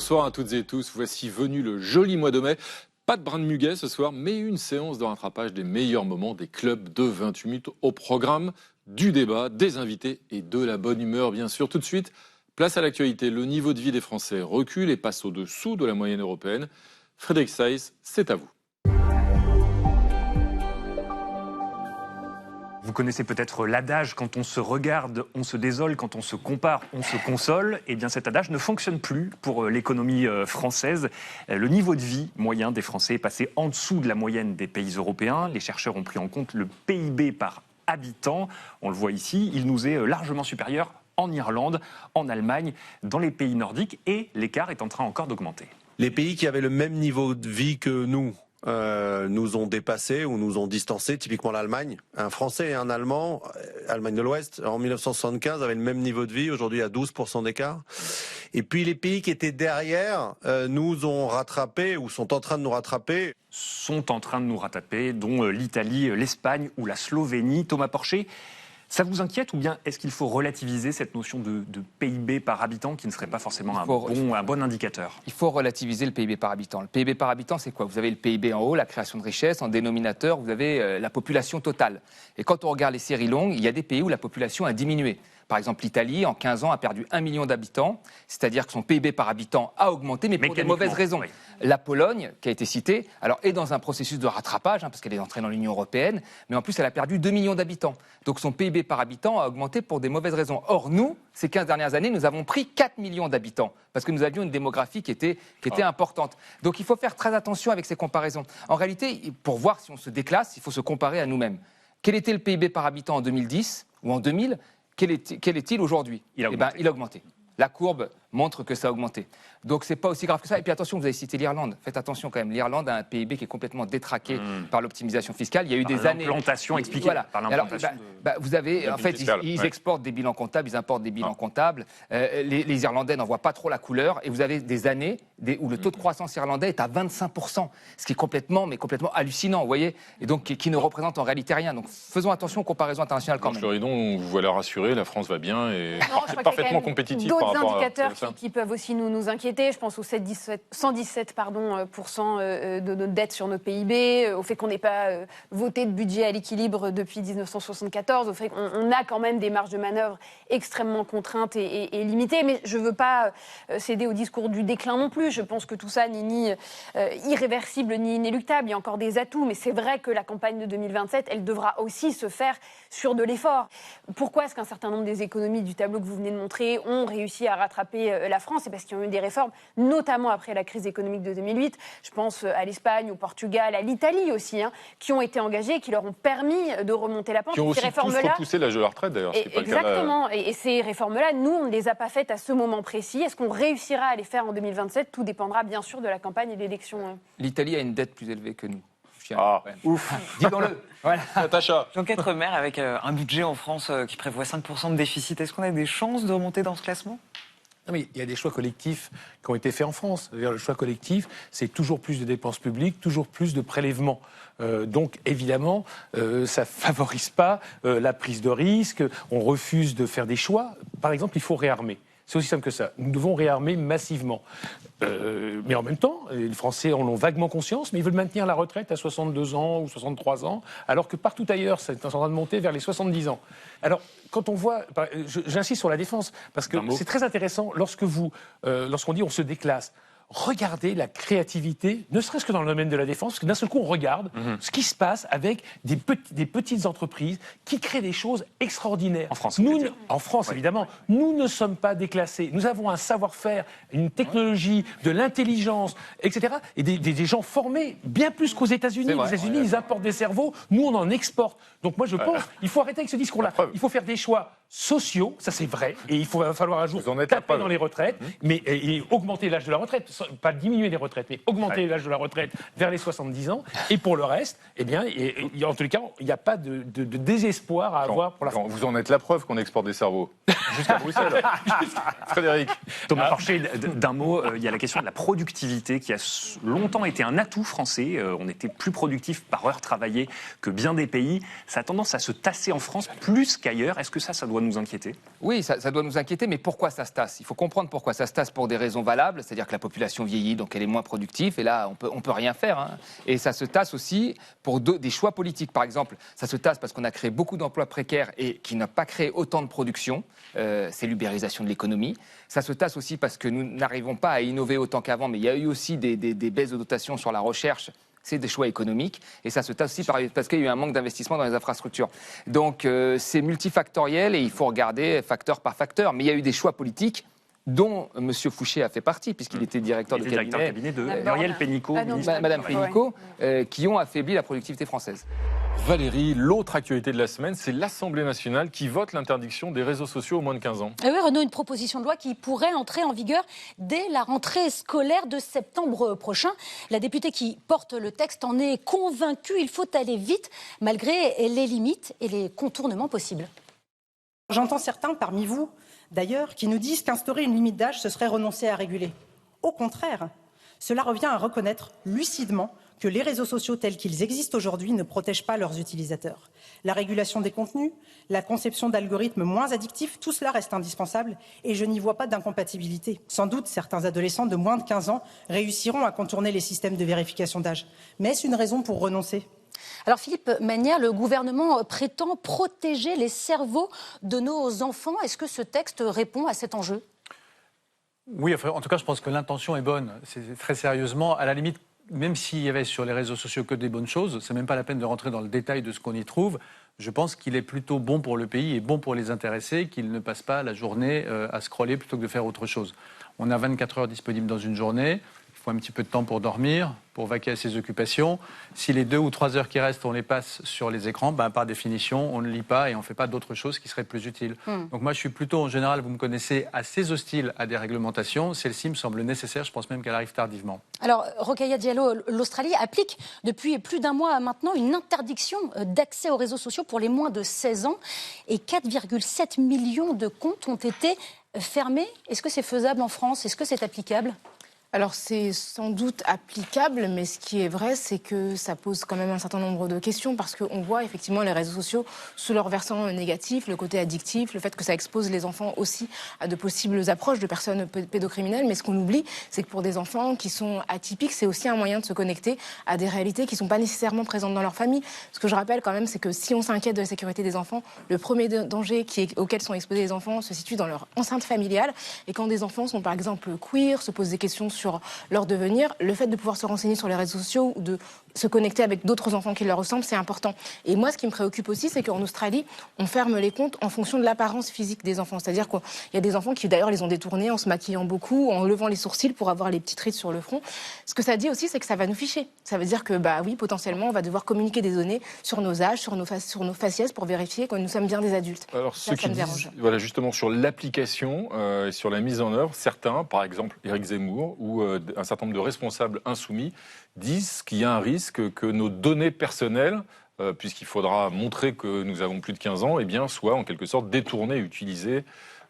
Bonsoir à toutes et tous, voici venu le joli mois de mai. Pas de brin de muguet ce soir, mais une séance de rattrapage des meilleurs moments des clubs de 28 minutes au programme, du débat, des invités et de la bonne humeur bien sûr. Tout de suite, place à l'actualité. Le niveau de vie des Français recule et passe au-dessous de la moyenne européenne. Frédéric Saïs, c'est à vous. Vous connaissez peut-être l'adage « quand on se regarde, on se désole, quand on se compare, on se console ». Eh bien cet adage ne fonctionne plus pour l'économie française. Le niveau de vie moyen des Français est passé en dessous de la moyenne des pays européens. Les chercheurs ont pris en compte le PIB par habitant. On le voit ici, il nous est largement supérieur en Irlande, en Allemagne, dans les pays nordiques et l'écart est en train encore d'augmenter. Les pays qui avaient le même niveau de vie que nous ont dépassés ou nous ont distancés, typiquement l'Allemagne. Un Français et un Allemand, Allemagne de l'Ouest, en 1975 avaient le même niveau de vie, aujourd'hui à 12% d'écart. Et puis les pays qui étaient derrière nous ont rattrapés ou sont en train de nous rattraper. Dont l'Italie, l'Espagne ou la Slovénie. Thomas Porcher, ça vous inquiète ou bien est-ce qu'il faut relativiser cette notion de PIB par habitant qui ne serait pas forcément un bon indicateur ? Il faut relativiser le PIB par habitant. Le PIB par habitant, c'est quoi ? Vous avez le PIB en haut, la création de richesse, en dénominateur, vous avez la population totale. Et quand on regarde les séries longues, il y a des pays où la population a diminué. Par exemple, l'Italie, en 15 ans, a perdu 1 million d'habitants, c'est-à-dire que son PIB par habitant a augmenté, mais pour des mauvaises raisons. Oui. La Pologne, qui a été citée, alors est dans un processus de rattrapage, parce qu'elle est entrée dans l'Union européenne, mais en plus, elle a perdu 2 millions d'habitants. Donc son PIB par habitant a augmenté pour des mauvaises raisons. Or, nous, ces 15 dernières années, nous avons pris 4 millions d'habitants, parce que nous avions une démographie qui était importante. Donc il faut faire très attention avec ces comparaisons. En réalité, pour voir si on se déclasse, il faut se comparer à nous-mêmes. Quel était le PIB par habitant en 2010 ou en 2000 ? Quel est-il aujourd'hui ? Il a augmenté. La courbe montre que ça a augmenté. Donc, ce n'est pas aussi grave que ça. Et puis, attention, vous avez cité l'Irlande. Faites attention quand même. L'Irlande a un PIB qui est complètement détraqué par l'optimisation fiscale. Il y a eu des années... L'implantation expliquée par l'implantation. Vous avez... En fait, ils exportent des bilans comptables, ils importent des bilans comptables. Les Irlandais n'en voient pas trop la couleur. Et vous avez des années où le taux de croissance irlandais est à 25%. Ce qui est complètement hallucinant, vous voyez ? Et donc, qui ne représente en réalité rien. Donc, faisons attention aux comparaisons internationales quand même. Floridon, vous voulez rassurer, la France va bien et c'est parfaitement compétitif par rapport à... D'autres indicateurs qui peuvent aussi nous inquiéter. Je pense aux 117% de notre dette sur notre PIB, au fait qu'on n'ait pas voté de budget à l'équilibre depuis 1974, au fait qu'on a quand même des marges de manœuvre extrêmement contraintes et limitées. Mais je ne veux pas céder au discours du déclin non plus. Je pense que tout ça n'est ni irréversible ni inéluctable. Il y a encore des atouts, mais c'est vrai que la campagne de 2027, elle devra aussi se faire sur de l'effort. Pourquoi est-ce qu'un certain nombre des économies du tableau que vous venez de montrer ont réussi à rattraper la France ? C'est parce qu'ils ont eu des réformes, notamment après la crise économique de 2008. Je pense à l'Espagne, au Portugal, à l'Italie aussi, qui ont été engagés et qui leur ont permis de remonter la pente. Qui ont aussi tous repoussé l'âge de la retraite d'ailleurs. Exactement. Et ces réformes-là, nous, on ne les a pas faites à ce moment précis. Est-ce qu'on réussira à les faire en 2027 ? Tout dépendra bien sûr de la campagne et de l'élection. L'Italie a une dette plus élevée que nous. Ouf, disons-le. Voilà. Natacha. Donc être maire avec un budget en France qui prévoit 5% de déficit, est-ce qu'on a des chances de remonter dans ce classement ? Non, mais il y a des choix collectifs qui ont été faits en France. Le choix collectif, c'est toujours plus de dépenses publiques, toujours plus de prélèvements. Donc, évidemment, ça ne favorise pas la prise de risque. On refuse de faire des choix. Par exemple, il faut réarmer. C'est aussi simple que ça. Nous devons réarmer massivement. Mais en même temps, les Français en ont vaguement conscience, mais ils veulent maintenir la retraite à 62 ans ou 63 ans, alors que partout ailleurs, c'est en train de monter vers les 70 ans. Alors, quand on voit... J'insiste sur la défense, parce que c'est très intéressant, lorsqu'on dit on se déclasse, regardez la créativité, ne serait-ce que dans le domaine de la défense, parce que d'un seul coup, on regarde ce qui se passe avec des petites entreprises qui créent des choses extraordinaires. En France, évidemment. Nous ne sommes pas déclassés. Nous avons un savoir-faire, une technologie, de l'intelligence, etc. Et des gens formés, bien plus qu'aux États-Unis. Les États-Unis, ils importent des cerveaux. Nous, on en exporte. Donc moi, je pense qu'il faut arrêter avec ce discours-là. Il faut faire des choix sociaux, ça c'est vrai, et il va falloir un jour taper dans les retraites, mais et augmenter l'âge de la retraite, pas diminuer les retraites, mais augmenter l'âge de la retraite vers les 70 ans, et pour le reste, eh bien, en tous les cas, il n'y a pas de désespoir à avoir pour la France. Vous en êtes la preuve qu'on exporte des cerveaux, jusqu'à Bruxelles. Frédéric. Thomas Porcher, d'un mot, il y a la question de la productivité qui a longtemps été un atout français, on était plus productif par heure travaillée que bien des pays, ça a tendance à se tasser en France plus qu'ailleurs, est-ce que ça doit doit nous inquiéter. Oui, ça doit nous inquiéter, mais pourquoi ça se tasse? Il faut comprendre pourquoi ça se tasse pour des raisons valables, c'est-à-dire que la population vieillit, donc elle est moins productive, et là, on peut rien faire. Hein. Et ça se tasse aussi pour des choix politiques. Par exemple, ça se tasse parce qu'on a créé beaucoup d'emplois précaires et qui n'a pas créé autant de production. C'est l'ubérisation de l'économie. Ça se tasse aussi parce que nous n'arrivons pas à innover autant qu'avant, mais il y a eu aussi des baisses de dotation sur la recherche. C'est des choix économiques et ça se tasse aussi parce qu'il y a eu un manque d'investissement dans les infrastructures. Donc c'est multifactoriel et il faut regarder facteur par facteur. Mais il y a eu des choix politiques dont M. Fouché a fait partie, puisqu'il était directeur de cabinet de Muriel Pénicaud, Madame Pénicaud, qui ont affaibli la productivité française. Valérie, l'autre actualité de la semaine, c'est l'Assemblée nationale qui vote l'interdiction des réseaux sociaux aux moins de 15 ans. Et oui, Renaud, une proposition de loi qui pourrait entrer en vigueur dès la rentrée scolaire de septembre prochain. La députée qui porte le texte en est convaincue, il faut aller vite, malgré les limites et les contournements possibles. J'entends certains parmi vous, d'ailleurs, qui nous disent qu'instaurer une limite d'âge, ce serait renoncer à réguler. Au contraire, cela revient à reconnaître lucidement que les réseaux sociaux tels qu'ils existent aujourd'hui ne protègent pas leurs utilisateurs. La régulation des contenus, la conception d'algorithmes moins addictifs, tout cela reste indispensable et je n'y vois pas d'incompatibilité. Sans doute, certains adolescents de moins de 15 ans réussiront à contourner les systèmes de vérification d'âge. Mais est-ce une raison pour renoncer ? Alors Philippe Magnère, le gouvernement prétend protéger les cerveaux de nos enfants. Est-ce que ce texte répond à cet enjeu ? Oui, enfin, en tout cas, je pense que l'intention est bonne. C'est très sérieusement, à la limite, même s'il y avait sur les réseaux sociaux que des bonnes choses, c'est même pas la peine de rentrer dans le détail de ce qu'on y trouve. Je pense qu'il est plutôt bon pour le pays et bon pour les intéressés qu'ils ne passent pas la journée à scroller plutôt que de faire autre chose. On a 24 heures disponibles dans une journée. Il faut un petit peu de temps pour dormir, pour vaquer à ses occupations. Si les 2 ou 3 heures qui restent, on les passe sur les écrans, par définition, on ne lit pas et on ne fait pas d'autres choses qui seraient plus utiles. Donc moi, je suis plutôt, en général, vous me connaissez, assez hostile à des réglementations. Celle-ci me semble nécessaire, je pense même qu'elle arrive tardivement. Alors, Rokhaya Diallo, l'Australie applique depuis plus d'un mois maintenant une interdiction d'accès aux réseaux sociaux pour les moins de 16 ans. Et 4,7 millions de comptes ont été fermés. Est-ce que c'est faisable en France ? Est-ce que c'est applicable ? Alors c'est sans doute applicable, mais ce qui est vrai, c'est que ça pose quand même un certain nombre de questions parce qu'on voit effectivement les réseaux sociaux sous leur versant négatif, le côté addictif, le fait que ça expose les enfants aussi à de possibles approches de personnes pédocriminelles. Mais ce qu'on oublie, c'est que pour des enfants qui sont atypiques, c'est aussi un moyen de se connecter à des réalités qui ne sont pas nécessairement présentes dans leur famille. Ce que je rappelle quand même, c'est que si on s'inquiète de la sécurité des enfants, le premier danger auquel sont exposés les enfants se situe dans leur enceinte familiale. Et quand des enfants sont par exemple queer, se posent des questions sur leur devenir, le fait de pouvoir se renseigner sur les réseaux sociaux ou de se connecter avec d'autres enfants qui leur ressemblent, c'est important. Et moi, ce qui me préoccupe aussi, c'est qu'en Australie, on ferme les comptes en fonction de l'apparence physique des enfants. C'est-à-dire qu'il y a des enfants qui, d'ailleurs, les ont détournés en se maquillant beaucoup, en levant les sourcils pour avoir les petites rides sur le front. Ce que ça dit aussi, c'est que ça va nous ficher. Ça veut dire que, oui, potentiellement, on va devoir communiquer des données sur nos âges, sur nos faciès pour vérifier que nous sommes bien des adultes. Alors, ceux qui disent, voilà, justement, sur l'application et sur la mise en œuvre, certains, par exemple Éric Zemmour ou un certain nombre de responsables insoumis, disent qu'il y a un risque que nos données personnelles, puisqu'il faudra montrer que nous avons plus de 15 ans, eh bien, soient en quelque sorte détournées, utilisées.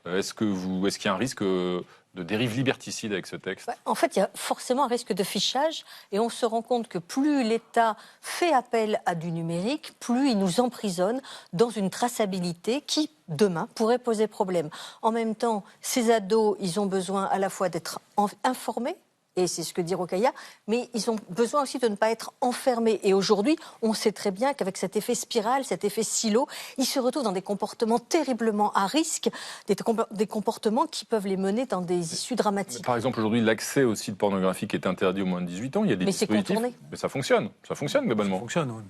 Est-ce qu'il y a un risque de dérive liberticide avec ce texte ? En fait, il y a forcément un risque de fichage et on se rend compte que plus l'État fait appel à du numérique, plus il nous emprisonne dans une traçabilité qui, demain, pourrait poser problème. En même temps, ces ados, ils ont besoin à la fois d'être informés, et c'est ce que dit Rokhaya, mais ils ont besoin aussi de ne pas être enfermés. Et aujourd'hui, on sait très bien qu'avec cet effet spirale, cet effet silo, ils se retrouvent dans des comportements terriblement à risque, des comportements qui peuvent les mener dans des issues dramatiques. Par exemple, aujourd'hui, l'accès aux sites pornographiques est interdit aux moins de 18 ans. Il y a des dispositifs, c'est contourné. Mais ça fonctionne globalement. Ça fonctionne, oui.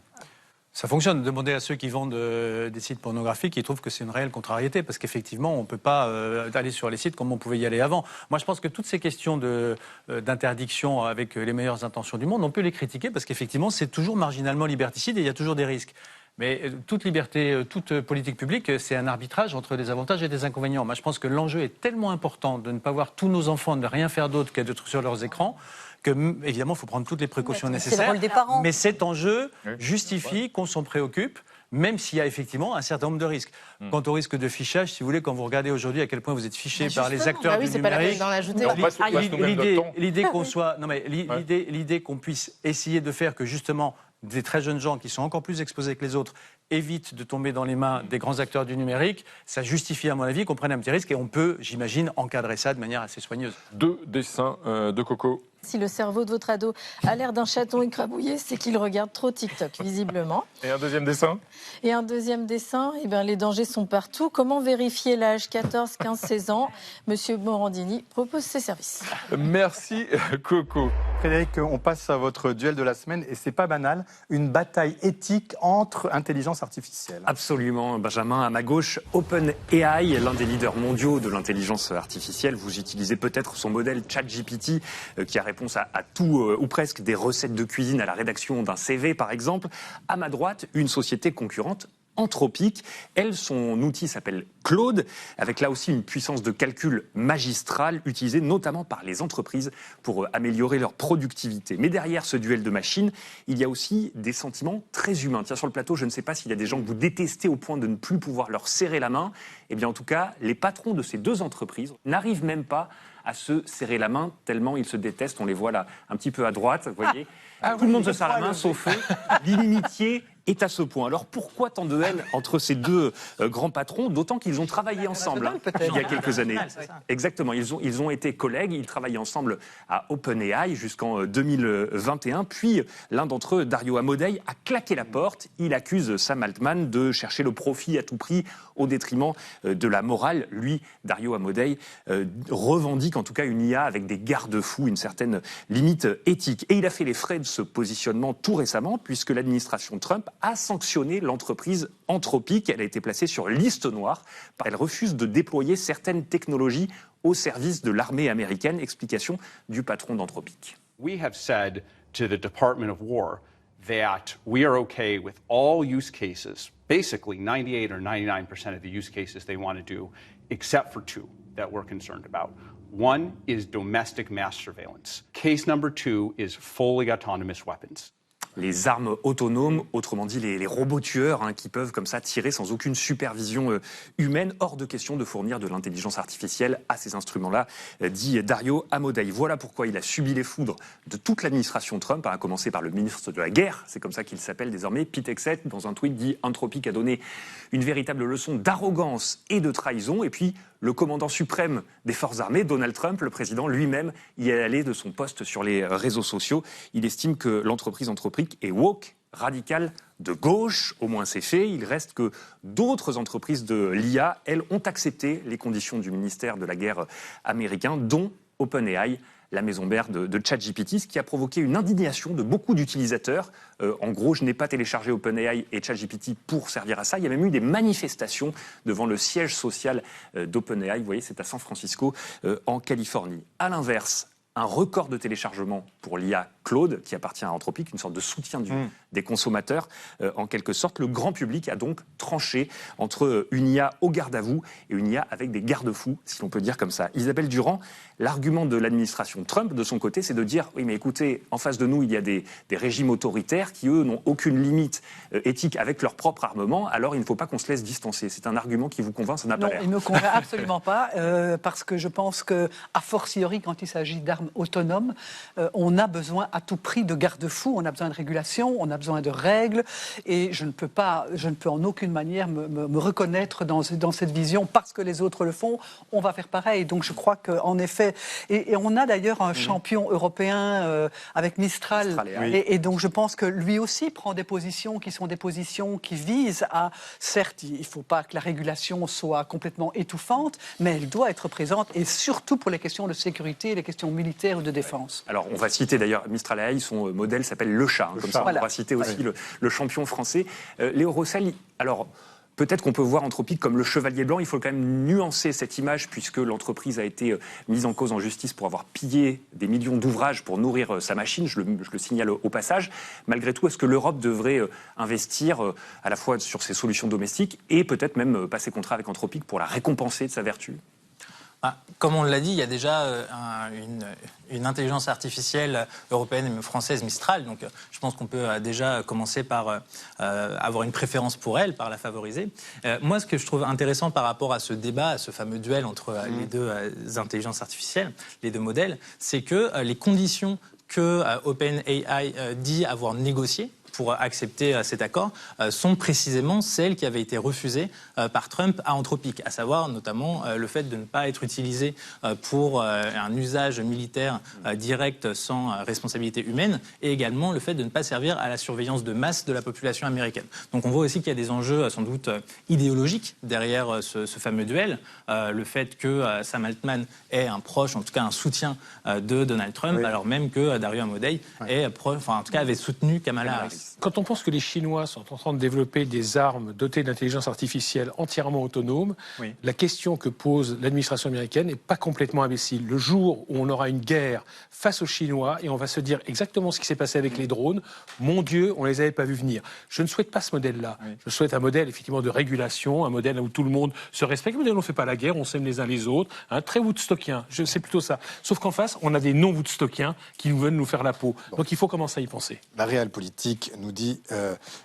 Ça fonctionne. Demandez à ceux qui vendent des sites pornographiques, ils trouvent que c'est une réelle contrariété, parce qu'effectivement, on ne peut pas aller sur les sites comme on pouvait y aller avant. Moi, je pense que toutes ces questions d'interdiction avec les meilleures intentions du monde, on peut les critiquer, parce qu'effectivement, c'est toujours marginalement liberticide et il y a toujours des risques. Mais toute liberté, toute politique publique, c'est un arbitrage entre des avantages et des inconvénients. Moi, je pense que l'enjeu est tellement important de ne pas voir tous nos enfants ne rien faire d'autre que d'être sur leurs écrans, que, évidemment, il faut prendre toutes les précautions nécessaires. C'est le rôle des parents. Mais cet enjeu justifie qu'on s'en préoccupe, même s'il y a effectivement un certain nombre de risques. Quant au risque de fichage, si vous voulez, quand vous regardez aujourd'hui à quel point vous êtes fiché par les acteurs du numérique, l'idée qu'on soit, non mais l'idée qu'on puisse essayer de faire que justement des très jeunes gens qui sont encore plus exposés que les autres évitent de tomber dans les mains des grands acteurs du numérique, ça justifie à mon avis qu'on prenne un petit risque et on peut, j'imagine, encadrer ça de manière assez soigneuse. 2 dessins de Coco. Si le cerveau de votre ado a l'air d'un chaton écrabouillé, c'est qu'il regarde trop TikTok, visiblement. Et un deuxième dessin. Et un deuxième dessin, eh bien, les dangers sont partout. Comment vérifier l'âge 14, 15, 16 ans? Monsieur Morandini propose ses services. Merci Coco. Frédéric, on passe à votre duel de la semaine et c'est pas banal, une bataille éthique entre intelligence artificielle. Absolument, Benjamin. À ma gauche, OpenAI, l'un des leaders mondiaux de l'intelligence artificielle. Vous utilisez peut-être son modèle ChatGPT qui a réponse à tout ou presque des recettes de cuisine à la rédaction d'un CV par exemple. À ma droite, une société concurrente, Anthropic. Elle, son outil s'appelle Claude, avec là aussi une puissance de calcul magistrale utilisée notamment par les entreprises pour améliorer leur productivité. Mais derrière ce duel de machines, il y a aussi des sentiments très humains. Tiens, sur le plateau, je ne sais pas s'il y a des gens que vous détestez au point de ne plus pouvoir leur serrer la main. Eh bien, en tout cas, les patrons de ces deux entreprises n'arrivent même pas à se serrer la main tellement ils se détestent. On les voit là un petit peu à droite, vous voyez. Tout le monde se serre la main, sauf eux. L'inimitié est à ce point. Alors pourquoi tant de haine entre ces deux grands patrons, d'autant qu'ils ont travaillé ensemble il y a quelques années. Exactement, ils ont été collègues, ils travaillaient ensemble à OpenAI jusqu'en 2021, puis l'un d'entre eux, Dario Amodei, a claqué la porte. Il accuse Sam Altman de chercher le profit à tout prix au détriment de la morale. Lui, Dario Amodei, revendique en tout cas une IA avec des garde-fous, une certaine limite éthique. Et il a fait les frais de ce positionnement tout récemment, puisque l'administration Trump a sanctionné l'entreprise Anthropic. Elle a été placée sur liste noire. Elle refuse de déployer certaines technologies au service de l'armée américaine. Explication du patron d'Anthropic. We have said to the Department of War that we are okay with all use cases, basically 98 or 99% of the use cases they want to do, except for 2 that we're concerned about. One is domestic mass surveillance. Case number 2 is fully autonomous weapons. Les armes autonomes, autrement dit les robots tueurs qui peuvent comme ça tirer sans aucune supervision humaine. Hors de question de fournir de l'intelligence artificielle à ces instruments-là, dit Dario Amodei. Voilà pourquoi il a subi les foudres de toute l'administration Trump, à commencer par le ministre de la Guerre, c'est comme ça qu'il s'appelle désormais, Pete Hegseth. Dans un tweet dit « Anthropic a donné une véritable leçon d'arrogance et de trahison ». Et puis le commandant suprême des forces armées, Donald Trump, le président lui-même, y est allé de son poste sur les réseaux sociaux. Il estime que l'entreprise Anthropic est woke, radicale, de gauche, au moins c'est fait. Il reste que d'autres entreprises de l'IA, elles, ont accepté les conditions du ministère de la Guerre américain, dont OpenAI, la maison mère de ChatGPT, ce qui a provoqué une indignation de beaucoup d'utilisateurs. En gros, je n'ai pas téléchargé OpenAI et ChatGPT pour servir à ça. Il y a même eu des manifestations devant le siège social d'OpenAI. Vous voyez, c'est à San Francisco, en Californie. À l'inverse, un record de téléchargement pour l'IA Claude, qui appartient à Anthropic, une sorte de soutien des consommateurs, en quelque sorte. Le grand public a donc tranché entre une IA au garde-à-vous et une IA avec des garde-fous, si l'on peut dire comme ça. Isabelle Durand, l'argument de l'administration Trump, de son côté, c'est de dire « Oui, mais écoutez, en face de nous, il y a des régimes autoritaires qui, eux, n'ont aucune limite éthique avec leur propre armement, alors il ne faut pas qu'on se laisse distancer. » C'est un argument qui vous convainc, ça n'a pas l'air. Non, il ne me convainc absolument pas, parce que je pense qu'à fortiori, quand il s'agit d'armes autonomes, on a besoin à tout prix de garde-fous, on a besoin de régulation, on a besoin de règles, et je ne peux en aucune manière me reconnaître dans cette vision, parce que les autres le font, on va faire pareil. Donc je crois qu'en effet, et on a d'ailleurs un champion européen avec Mistral, et donc je pense que lui aussi prend des positions qui sont des positions qui visent à, certes, il ne faut pas que la régulation soit complètement étouffante, mais elle doit être présente, et surtout pour les questions de sécurité, les questions militaires ou de défense. Alors on va citer d'ailleurs Mistral AI, son modèle s'appelle Le Chat, comme ça on va citer aussi le champion français. Léo Rossel, alors peut-être qu'on peut voir Anthropic comme le chevalier blanc, il faut quand même nuancer cette image puisque l'entreprise a été mise en cause en justice pour avoir pillé des millions d'ouvrages pour nourrir sa machine, je le signale au passage. Malgré tout, est-ce que l'Europe devrait investir à la fois sur ses solutions domestiques et peut-être même passer contrat avec Anthropic pour la récompenser de sa vertu ? Comme on l'a dit, il y a déjà une intelligence artificielle européenne et française Mistral. Donc je pense qu'on peut déjà commencer par avoir une préférence pour elle, par la favoriser. Moi, ce que je trouve intéressant par rapport à ce débat, à ce fameux duel entre les deux intelligences artificielles, les deux modèles, c'est que les conditions que OpenAI dit avoir négociées pour accepter cet accord sont précisément celles qui avaient été refusées par Trump à Anthropic, à savoir notamment le fait de ne pas être utilisé pour un usage militaire direct sans responsabilité humaine, et également le fait de ne pas servir à la surveillance de masse de la population américaine. Donc on voit aussi qu'il y a des enjeux sans doute idéologiques derrière ce fameux duel. Le fait que Sam Altman ait un proche, en tout cas un soutien de Donald Trump, alors même que Dario Amodei avait soutenu Kamala Harris. Quand on pense que les Chinois sont en train de développer des armes dotées d'intelligence artificielle entièrement autonomes, la question que pose l'administration américaine n'est pas complètement imbécile. Le jour où on aura une guerre face aux Chinois et on va se dire exactement ce qui s'est passé avec les drones, mon Dieu, on ne les avait pas vus venir. Je ne souhaite pas ce modèle-là. Je souhaite un modèle effectivement de régulation, un modèle où tout le monde se respecte. On ne fait pas la guerre, on s'aime les uns les autres. Très woodstockien, c'est plutôt ça. Sauf qu'en face, on a des non-woodstockiens qui veulent nous faire la peau. Donc il faut commencer à y penser. La réelle politique, nous dit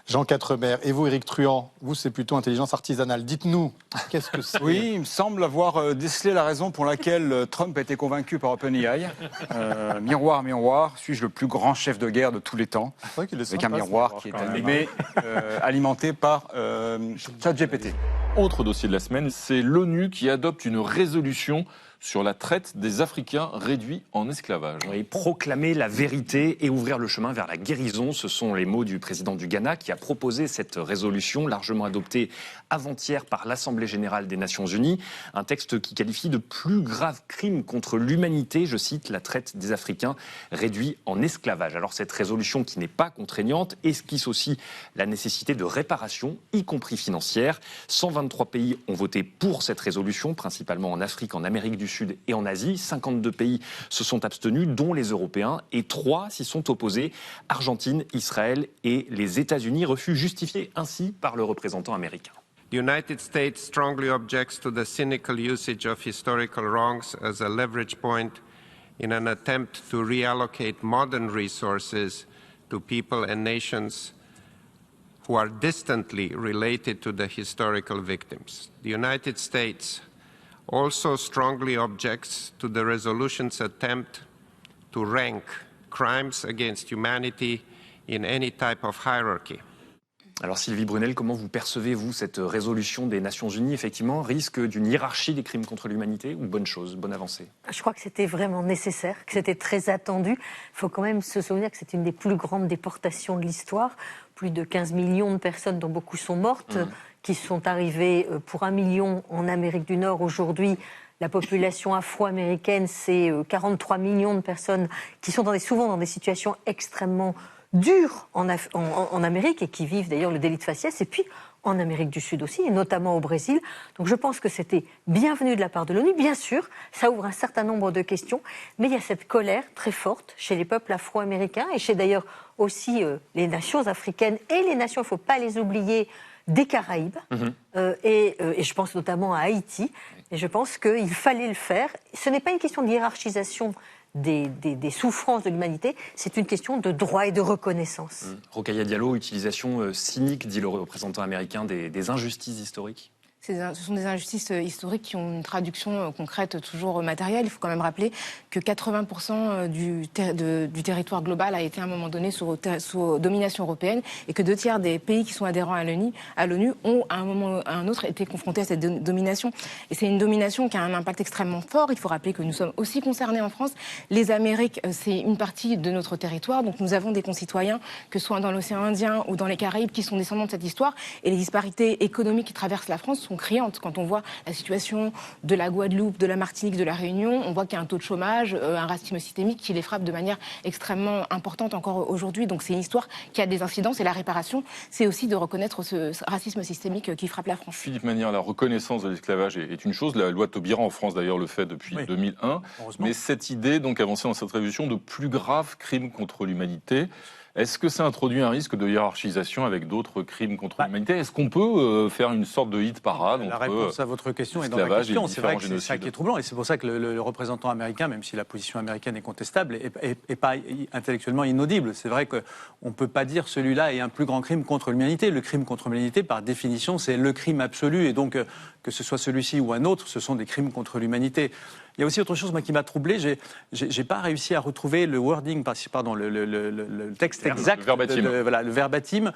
Jean Quatremer. Et vous, Éric Truand, vous, c'est plutôt intelligence artisanale. Dites-nous, qu'est-ce que c'est? Oui, il me semble avoir décelé la raison pour laquelle Trump a été convaincu par OpenAI. Miroir, miroir, suis-je le plus grand chef de guerre de tous les temps? Avec un miroir qui est animé, alimenté par ChatGPT. Autre dossier de la semaine, c'est l'ONU qui adopte une résolution sur la traite des Africains réduits en esclavage. Oui, proclamer la vérité et ouvrir le chemin vers la guérison, ce sont les mots du président du Ghana qui a proposé cette résolution largement adoptée avant-hier par l'Assemblée générale des Nations Unies. Un texte qui qualifie de plus grave crime contre l'humanité, je cite, la traite des Africains réduits en esclavage. Alors cette résolution qui n'est pas contraignante esquisse aussi la nécessité de réparation, y compris financière. 123 pays ont voté pour cette résolution, principalement en Afrique, en Amérique du Sud et en Asie. 52 pays se sont abstenus, dont les Européens, et 3 s'y sont opposés. Argentine, Israël et les États-Unis, refus justifiés ainsi par le représentant américain. The United States strongly objects to the cynical usage of historical wrongs as a leverage point in an attempt to reallocate modern resources to people and nations who are distantly related to the historical victims. The United States also strongly objects to the resolution's attempt to rank crimes against humanity in any type of hierarchy. Alors Sylvie Brunel, comment vous percevez-vous cette résolution des Nations Unies, effectivement, risque d'une hiérarchie des crimes contre l'humanité ou bonne chose, bonne avancée? Je crois que c'était vraiment nécessaire, que c'était très attendu. Il faut quand même se souvenir que c'est une des plus grandes déportations de l'histoire. Plus de 15 millions de personnes, dont beaucoup sont mortes, qui sont arrivées pour 1 million en Amérique du Nord. Aujourd'hui, la population afro-américaine, c'est 43 millions de personnes qui sont souvent dans des situations extrêmement dures en Amérique et qui vivent d'ailleurs le délit de faciès, et puis en Amérique du Sud aussi, et notamment au Brésil. Donc je pense que c'était bienvenu de la part de l'ONU. Bien sûr, ça ouvre un certain nombre de questions, mais il y a cette colère très forte chez les peuples afro-américains et chez d'ailleurs aussi les nations africaines et les nations, il ne faut pas les oublier, des Caraïbes, et je pense notamment à Haïti. Et je pense qu'il fallait le faire. Ce n'est pas une question de hiérarchisation des souffrances de l'humanité, c'est une question de droit et de reconnaissance. Rokhaya Diallo, utilisation cynique, dit le représentant américain, des injustices historiques. Ce sont des injustices historiques qui ont une traduction concrète toujours matérielle. Il faut quand même rappeler que 80% du territoire global a été à un moment donné sous domination européenne et que 2 tiers des pays qui sont adhérents à l'ONU ont à un moment ou à un autre été confrontés à cette domination. Et c'est une domination qui a un impact extrêmement fort. Il faut rappeler que nous sommes aussi concernés en France. Les Amériques, c'est une partie de notre territoire. Donc nous avons des concitoyens, que ce soit dans l'océan Indien ou dans les Caraïbes, qui sont descendants de cette histoire. Et les disparités économiques qui traversent la France sont criantes. Quand on voit la situation de la Guadeloupe, de la Martinique, de la Réunion, on voit qu'il y a un taux de chômage, un racisme systémique qui les frappe de manière extrêmement importante encore aujourd'hui. Donc c'est une histoire qui a des incidences et la réparation, c'est aussi de reconnaître ce racisme systémique qui frappe la France. Philippe Manière, la reconnaissance de l'esclavage est une chose. La loi Taubira en France d'ailleurs le fait depuis 2001. Mais cette idée donc avancée dans cette résolution de plus graves crimes contre l'humanité, est-ce que ça introduit un risque de hiérarchisation avec d'autres crimes contre l'humanité? Est-ce qu'on peut faire une sorte de hit parade entre la réponse à votre question est dans la question. C'est vrai que c'est ça qui est troublant. Et c'est pour ça que le représentant américain, même si la position américaine est contestable, n'est pas intellectuellement inaudible. C'est vrai qu'on ne peut pas dire celui-là est un plus grand crime contre l'humanité. Le crime contre l'humanité, par définition, c'est le crime absolu. Et donc, que ce soit celui-ci ou un autre, ce sont des crimes contre l'humanité. Il y a aussi autre chose moi, qui m'a troublé. J'ai pas réussi à retrouver le wording, le texte exact, le verbatim. Le verbatim.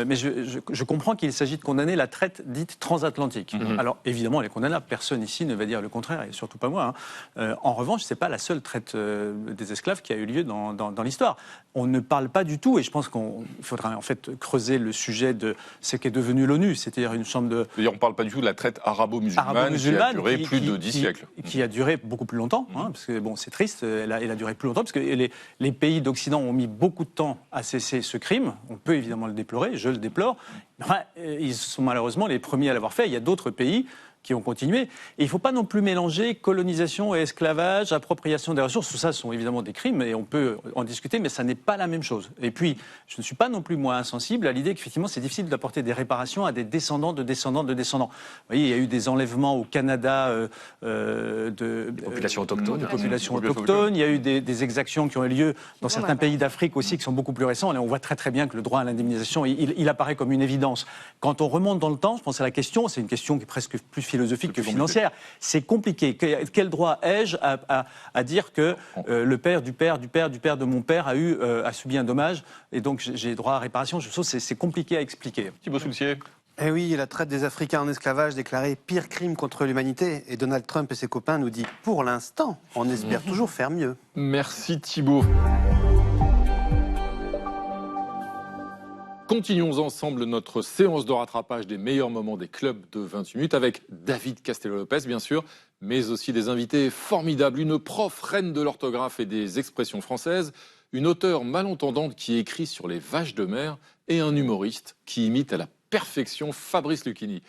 Mais je comprends qu'il s'agit de condamner la traite dite transatlantique. Alors évidemment, elle est condamnable. Personne ici ne va dire le contraire, et surtout pas moi. En revanche, c'est pas la seule traite des esclaves qui a eu lieu dans l'histoire. On ne parle pas du tout, et je pense qu'il faudra en fait creuser le sujet de ce qu'est devenu l'ONU, c'est-à-dire une chambre de... On ne parle pas du tout de la traite arabo-musulmane qui a duré plus de 10 siècles. Qui a duré beaucoup plus longtemps, parce que bon, c'est triste, elle a duré plus longtemps, parce que les pays d'Occident ont mis beaucoup de temps à cesser ce crime. On peut évidemment le déplorer, je le déplore. Enfin, ils sont malheureusement les premiers à l'avoir fait. Il y a d'autres pays qui ont continué. Et il ne faut pas non plus mélanger colonisation et esclavage, appropriation des ressources. Tout ça sont évidemment des crimes et on peut en discuter, mais ça n'est pas la même chose. Et puis, je ne suis pas non plus, moi, insensible à l'idée qu'effectivement, c'est difficile d'apporter des réparations à des descendants de descendants de descendants. Vous voyez, il y a eu des enlèvements au Canada des populations autochtones. Il y a eu des exactions qui ont eu lieu dans certains pays d'Afrique aussi, qui sont beaucoup plus récents. Et on voit très très bien que le droit à l'indemnisation, il apparaît comme une évidence. Quand on remonte dans le temps, je pense à la question, c'est une question qui est presque plus philosophique que financière. C'est compliqué. Quel droit ai-je à dire que le père du père de mon père a subi un dommage et donc j'ai droit à réparation? Je trouve que c'est compliqué à expliquer. Thibaut Soulcier. Eh oui, la traite des Africains en esclavage déclarée pire crime contre l'humanité. Et Donald Trump et ses copains nous disent, pour l'instant, on espère toujours faire mieux. Merci Thibaut. Continuons ensemble notre séance de rattrapage des meilleurs moments des clubs de 28 minutes avec David Castello-Lopez, bien sûr, mais aussi des invités formidables, une prof reine de l'orthographe et des expressions françaises, une auteure malentendante qui écrit sur les vaches de mer et un humoriste qui imite à la perfection Fabrice Lucchini.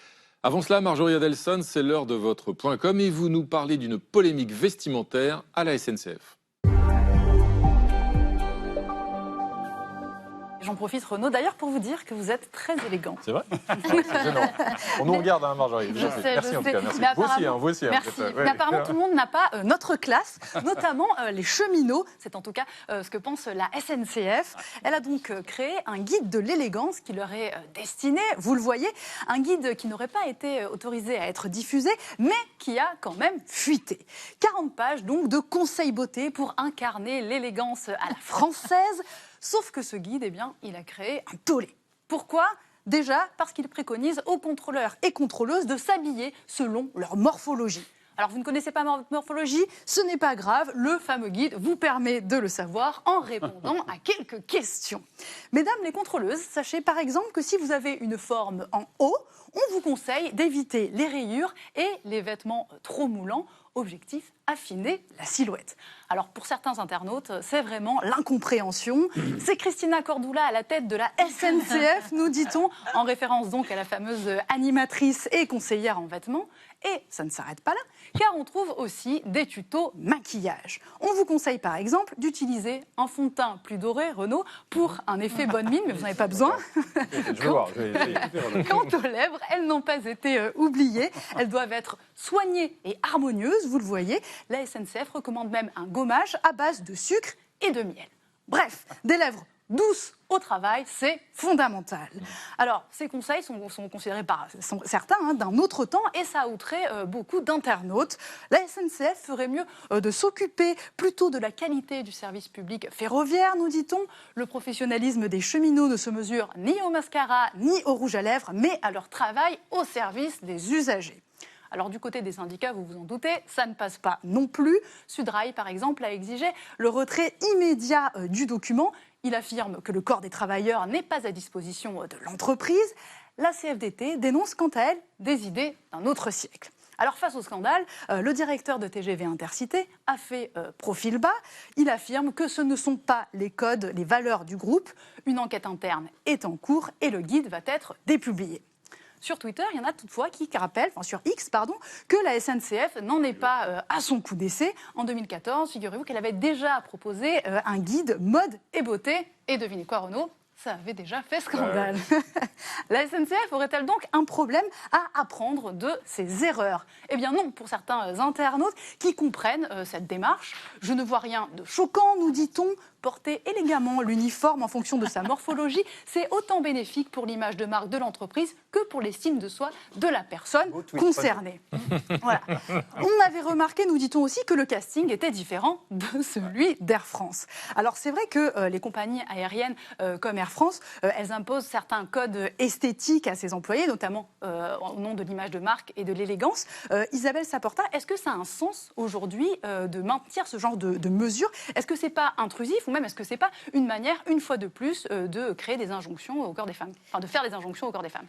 Avant cela, Marjorie Adelson, c'est l'heure de votre point com et vous nous parlez d'une polémique vestimentaire à la SNCF. J'en profite, Renaud, d'ailleurs, pour vous dire que vous êtes très élégant. C'est vrai? C'est gênant. On nous regarde, hein, Marjorie. Merci en tout cas. Merci. Vous aussi. Merci. En fait. Mais apparemment, tout le monde n'a pas notre classe, notamment les cheminots. C'est en tout cas ce que pense la SNCF. Elle a donc créé un guide de l'élégance qui leur est destiné, vous le voyez, un guide qui n'aurait pas été autorisé à être diffusé, mais qui a quand même fuité. 40 pages donc de conseils beauté pour incarner l'élégance à la française. Sauf que ce guide, eh bien, il a créé un tollé. Pourquoi ? Déjà parce qu'il préconise aux contrôleurs et contrôleuses de s'habiller selon leur morphologie. Alors, vous ne connaissez pas ma morphologie, ce n'est pas grave, le fameux guide vous permet de le savoir en répondant à quelques questions. Mesdames les contrôleuses, sachez par exemple que si vous avez une forme en haut, on vous conseille d'éviter les rayures et les vêtements trop moulants. Objectif, affiner la silhouette. Alors pour certains internautes, c'est vraiment l'incompréhension. C'est Christina Cordula à la tête de la SNCF, nous dit-on, en référence donc à la fameuse animatrice et conseillère en vêtements. Et ça ne s'arrête pas là, car on trouve aussi des tutos maquillage. On vous conseille par exemple d'utiliser un fond de teint plus doré, Renaud, pour un effet bonne mine, mais vous n'en avez pas besoin. Je veux voir. Quant aux lèvres, elles n'ont pas été oubliées. Elles doivent être soignées et harmonieuses, vous le voyez. La SNCF recommande même un gommage à base de sucre et de miel. Bref, des lèvres douces au travail, c'est fondamental. Alors, ces conseils sont considérés par certains d'un autre temps et ça a outré beaucoup d'internautes. La SNCF ferait mieux de s'occuper plutôt de la qualité du service public ferroviaire, nous dit-on. Le professionnalisme des cheminots ne se mesure ni au mascara ni au rouge à lèvres, mais à leur travail au service des usagers. Alors du côté des syndicats, vous vous en doutez, ça ne passe pas non plus. Sudrail, par exemple, a exigé le retrait immédiat du document. Il affirme que le corps des travailleurs n'est pas à disposition de l'entreprise. La CFDT dénonce quant à elle des idées d'un autre siècle. Alors face au scandale, le directeur de TGV Intercité a fait profil bas. Il affirme que ce ne sont pas les codes, les valeurs du groupe. Une enquête interne est en cours et le guide va être dépublié. Sur Twitter, il y en a toutefois qui rappellent, sur X, que la SNCF n'en est pas à son coup d'essai. En 2014, figurez-vous qu'elle avait déjà proposé un guide mode et beauté. Et devinez quoi, Renaud ? Ça avait déjà fait scandale. La SNCF aurait-elle donc un problème à apprendre de ses erreurs ? Eh bien non, pour certains internautes qui comprennent cette démarche. Je ne vois rien de choquant, nous dit-on. Porter élégamment l'uniforme en fonction de sa morphologie, c'est autant bénéfique pour l'image de marque de l'entreprise que pour l'estime de soi de la personne concernée. Voilà. On avait remarqué, nous dit-on aussi, que le casting était différent de celui d'Air France. Alors c'est vrai que les compagnies aériennes comme Air France, elles imposent certains codes esthétiques à ses employés, notamment au nom de l'image de marque et de l'élégance. Isabelle Saporta, est-ce que ça a un sens aujourd'hui de maintenir ce genre de mesures? Est-ce que c'est pas intrusif ou même est-ce que c'est pas une manière, une fois de plus, de créer des injonctions au corps des femmes, enfin de faire des injonctions au corps des femmes?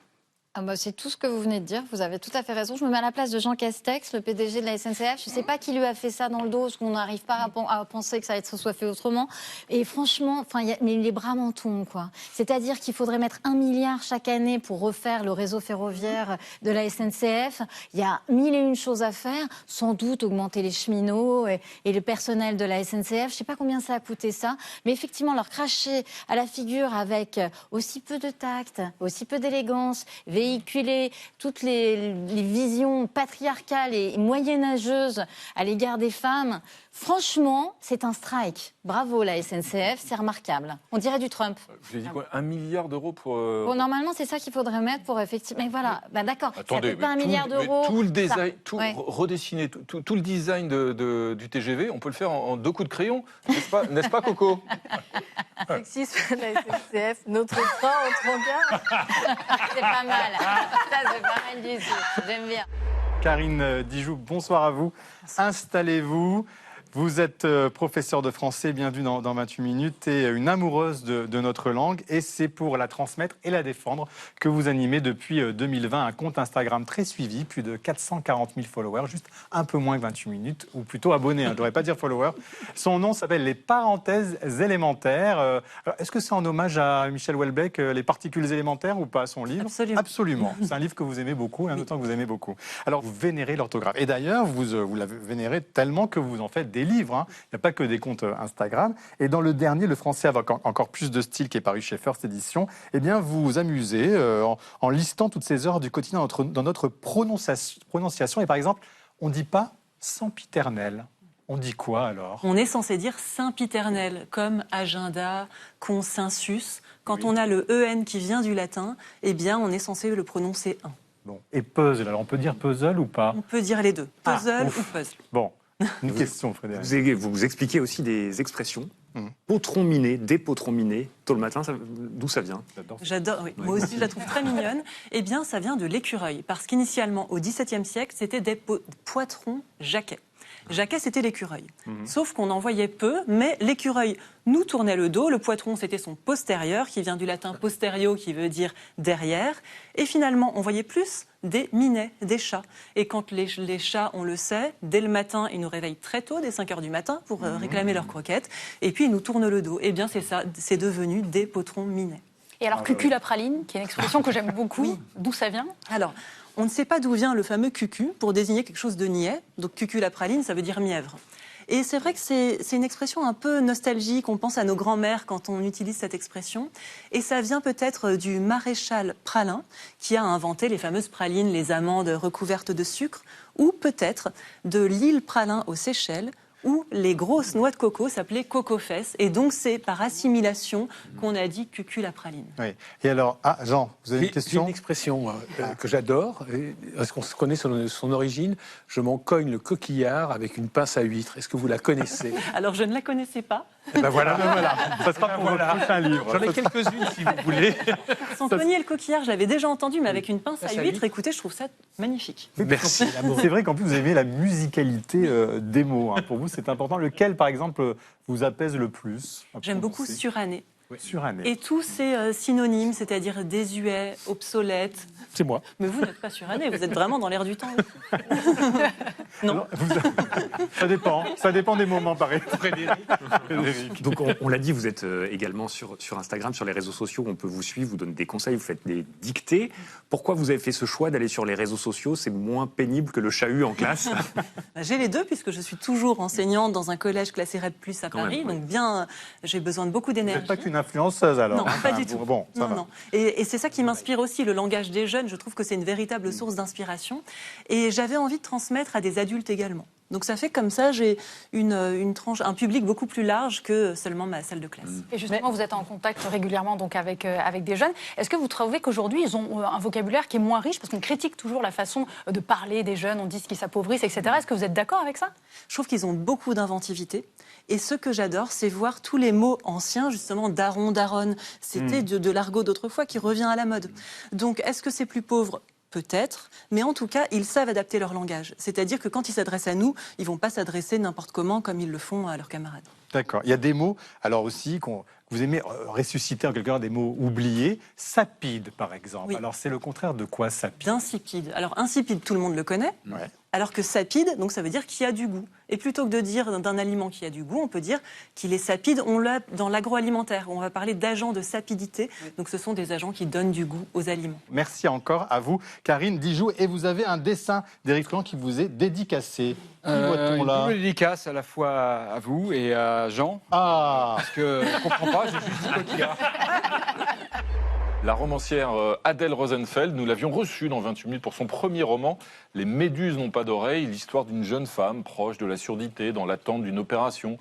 Ah bah c'est tout ce que vous venez de dire, vous avez tout à fait raison. Je me mets à la place de Jean Castex, le PDG de la SNCF. Je ne sais pas qui lui a fait ça dans le dos, parce qu'on n'arrive pas à penser que ça soit fait autrement. Et franchement, mais les bras m'en tombent, quoi. C'est-à-dire qu'il faudrait mettre 1 milliard chaque année pour refaire le réseau ferroviaire de la SNCF. Il y a 1001 choses à faire, sans doute augmenter les cheminots et le personnel de la SNCF. Je ne sais pas combien ça a coûté ça, mais effectivement, leur cracher à la figure avec aussi peu de tact, aussi peu d'élégance, véhiculer toutes les visions patriarcales et moyenâgeuses à l'égard des femmes, franchement, c'est un strike. Bravo la SNCF, c'est remarquable. On dirait du Trump. Je l'ai dit quoi, 1 milliard d'euros pour... Bon, normalement, c'est ça qu'il faudrait mettre pour effectivement... Mais voilà, bah, d'accord, Attendez, ça peut pas 1 milliard d'euros. Tout le design, Ouais. redessiner, tout le design du TGV, on peut le faire en 2 coups de crayon, n'est-ce pas Coco? Sexisme de la SNCF, notre train, notre regard. C'est pas mal. Ça, c'est pas mal du tout. J'aime bien. Karine Dijoux, bonsoir à vous. Installez-vous. Vous êtes professeure de français, bienvenue dans 28 minutes, et une amoureuse de notre langue. Et c'est pour la transmettre et la défendre que vous animez depuis 2020 un compte Instagram très suivi, plus de 440 000 followers, juste un peu moins que 28 minutes, ou plutôt abonnés, je ne devrais pas dire followers. Son nom s'appelle Les Parenthèses élémentaires. Alors, est-ce que c'est en hommage à Michel Houellebecq, Les particules élémentaires, ou pas, son livre? Absolument. Absolument. C'est un livre que vous aimez beaucoup, et en même temps que vous aimez beaucoup. Alors, vous vénérez l'orthographe. Et d'ailleurs, vous la vénérez tellement que vous en faites des livres. Hein. Il n'y a pas que des comptes Instagram. Et dans le dernier, Le français avec encore plus de style, qui est paru chez First Edition, eh bien, vous vous amusez en listant toutes ces heures du quotidien dans notre prononciation. Et par exemple, on ne dit pas sempiternel. On dit quoi alors? On est censé dire sempiternel, comme agenda, consensus. Quand on a le EN qui vient du latin, eh bien, on est censé le prononcer un. Bon. Et puzzle, alors on peut dire puzzle ou pas? On peut dire les deux, puzzle ou puzzle. Bon. Une question, Frédéric. Vous expliquez aussi des expressions. Potron miné, des potrons minés, tôt le matin, d'où ça vient? J'adore, oui. Moi aussi je la trouve très mignonne. Eh bien, ça vient de l'écureuil, parce qu'initialement, au XVIIe siècle, c'était des poitrons jaquets. Jaquet, c'était l'écureuil. Sauf qu'on en voyait peu, mais l'écureuil nous tournait le dos. Le poitron, c'était son postérieur, qui vient du latin posterio, qui veut dire derrière. Et finalement, on voyait plus des minets, des chats. Et quand les chats, on le sait, dès le matin, ils nous réveillent très tôt, dès 5 heures du matin, pour réclamer leurs croquettes. Et puis, ils nous tournent le dos. Eh bien, c'est ça, c'est devenu des potrons minets. Et alors, cucul la praline, qui est une expression que j'aime beaucoup, d'où ça vient? Alors, on ne sait pas d'où vient le fameux cucu pour désigner quelque chose de niais. Donc, cucul la praline, ça veut dire mièvre. Et c'est vrai que c'est une expression un peu nostalgique. On pense à nos grands-mères quand on utilise cette expression. Et ça vient peut-être du maréchal Pralin, qui a inventé les fameuses pralines, les amandes recouvertes de sucre, ou peut-être de l'île Pralin aux Seychelles, où les grosses noix de coco s'appelaient coco-fesses. Et donc, c'est par assimilation qu'on a dit cucul la praline. Oui. Et alors, Jean, vous avez une question? J'ai une expression que j'adore. Est-ce qu'on connaît son origine? Je m'en cogne le coquillard avec une pince à huître. Est-ce que vous la connaissez? Alors, je ne la connaissais pas. Et ben voilà. Ça sera pour votre prochain livre. J'en ai quelques-unes, si vous voulez. Sans cogner le coquillard, je l'avais déjà entendu, mais avec une pince à huître, écoutez, je trouve ça magnifique. Merci. C'est vrai qu'en plus, vous aimez la musicalité des mots. Hein. Pour vous, c'est important. Lequel, par exemple, vous apaise le plus? J'aime beaucoup suranné. Suranné. Et tous ces synonymes, c'est-à-dire désuet, obsolète. C'est moi. Mais vous n'êtes pas suranné, vous êtes vraiment dans l'air du temps. Non. Alors, ça dépend des moments, pareil. Frédéric. Donc on l'a dit, vous êtes également sur Instagram, sur les réseaux sociaux, on peut vous suivre, vous donne des conseils, vous faites des dictées. Pourquoi vous avez fait ce choix d'aller sur les réseaux sociaux? C'est moins pénible que le chahut en classe? J'ai les deux, puisque je suis toujours enseignante dans un collège classé REP+, à Paris. Donc bien, j'ai besoin de beaucoup d'énergie. Vous n'êtes pas qu'une influenceuse alors? Non, pas du tout. Bon, ça va. Non. Et c'est ça qui m'inspire aussi, le langage des jeunes. Je trouve que c'est une véritable source d'inspiration. Et j'avais envie de transmettre à des adultes également. Donc ça fait comme ça, j'ai une tranche, un public beaucoup plus large que seulement ma salle de classe. Et justement, vous êtes en contact régulièrement donc avec des jeunes. Est-ce que vous trouvez qu'aujourd'hui, ils ont un vocabulaire qui est moins riche? Parce qu'on critique toujours la façon de parler des jeunes, on dit qu'ils s'appauvrissent, etc. Est-ce que vous êtes d'accord avec ça? Je trouve qu'ils ont beaucoup d'inventivité. Et ce que j'adore, c'est voir tous les mots anciens, justement, daron, daronne. C'était de l'argot d'autrefois qui revient à la mode. Donc, est-ce que c'est plus pauvre? Peut-être, mais en tout cas, ils savent adapter leur langage. C'est-à-dire que quand ils s'adressent à nous, ils ne vont pas s'adresser n'importe comment comme ils le font à leurs camarades. D'accord. Il y a des mots, alors aussi, que vous aimez ressusciter en quelque sorte des mots oubliés. Sapide, par exemple. Oui. Alors, c'est le contraire de quoi, sapide? D'insipide. Alors, insipide, tout le monde le connaît. Ouais. Alors que sapide, donc ça veut dire qu'il y a du goût. Et plutôt que de dire d'un aliment qui a du goût, on peut dire qu'il est sapide. On l'a dans l'agroalimentaire, où on va parler d'agents de sapidité. Donc ce sont des agents qui donnent du goût aux aliments. Merci encore à vous, Karine Dijoux. Et vous avez un dessin d'Éric Roland qui vous est dédicacé. Qui voit-on là? Une double dédicace à la fois à vous et à Jean. Ah. Parce que je ne comprends pas, j'ai juste dit Cotillard. La romancière Adèle Rosenfeld, nous l'avions reçue dans 28 minutes pour son premier roman, Les Méduses n'ont pas d'oreilles, l'histoire d'une jeune femme proche de la surdité dans l'attente d'une opération